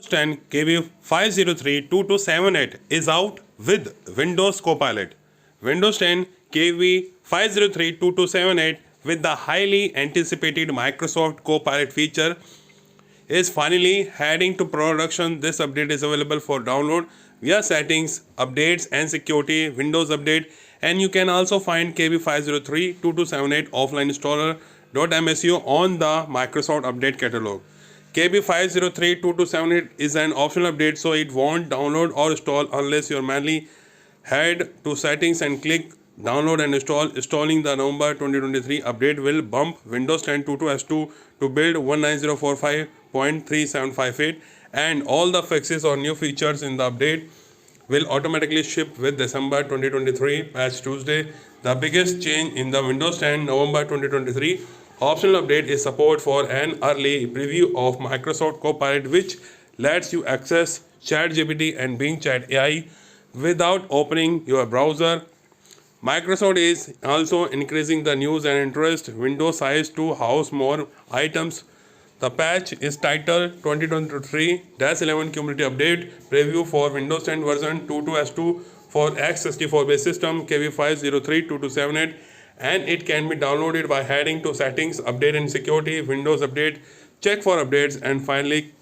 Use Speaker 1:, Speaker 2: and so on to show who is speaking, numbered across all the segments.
Speaker 1: Windows 10 KB5032278 is out with Windows Copilot. Windows 10 KB5032278 with the highly anticipated Microsoft Copilot feature is finally heading to production. This update is available for download via settings, updates and security, Windows update, and you can also find KB5032278 offline installer.msu on the Microsoft update catalog. KB5032278 is an optional update, so it won't download or install unless you manually head to settings and click download and install. Installing the November 2023 update will bump Windows 10 22S2 to build 19045.3758, and all the fixes or new features in the update will automatically ship with December 2023 patch Tuesday. The biggest change in the Windows 10 November 2023 optional update is support for an early preview of Microsoft Copilot, which lets you access ChatGPT and Bing Chat AI without opening your browser. Microsoft is also increasing the news and interest window size to house more items. The patch is titled 2023-11 Cumulative Update Preview for Windows 10 version 22S2 for x64 based system KB5032278, and it can be downloaded by heading to settings, update and security, Windows update, check for updates, and finally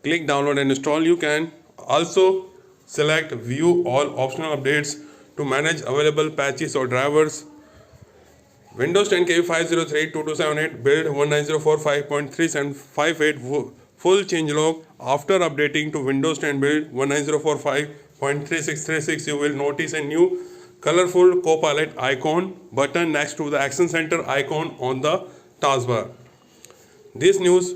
Speaker 1: click download and install. You can also select view all optional updates to manage available patches or drivers. Windows 10 KB5032278 build 19045.3758 full changelog. After updating to Windows 10 build 19045.3636, you will notice a new colorful Copilot icon button next to the Action Center icon on the taskbar. This news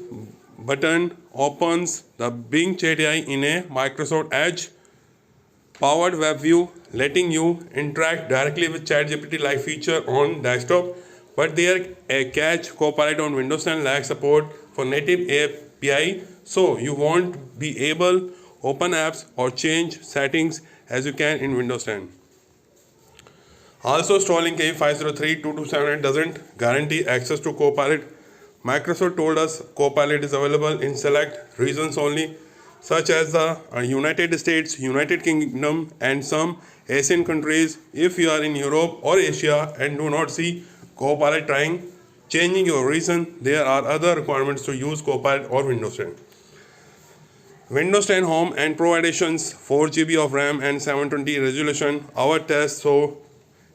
Speaker 1: button opens the Bing Chat AI in a Microsoft Edge-powered WebView, letting you interact directly with ChatGPT-like feature on desktop. But there a catch: Copilot on Windows 10 lacks support for native API, so you won't be able to open apps or change settings as you can in Windows 10. Also, installing KB5032278 doesn't guarantee access to Copilot. Microsoft told us Copilot is available in select regions only, such as the United States, United Kingdom, and some Asian countries. If you are in Europe or Asia and do not see Copilot, trying changing your region. There are other requirements to use Copilot or Windows 10. Windows 10 Home and Pro editions, 4 GB of RAM and 720 resolution. Our tests show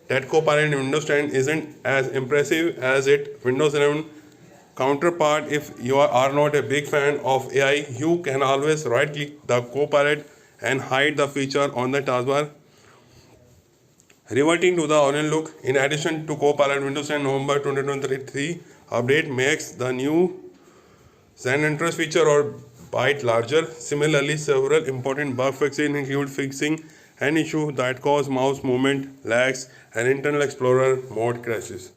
Speaker 1: that Copilot in Windows 10 isn't as impressive as its Windows 11 counterpart. If you are not a big fan of AI, you can always right-click the Copilot and hide the feature on the taskbar, reverting to the original look. In addition to Copilot, Windows 10 November 2023 update makes the new Zen Interest feature or byte larger. Similarly, several important bug fixes include fixing an issue that causes mouse movement lags and Internet Explorer mode crashes.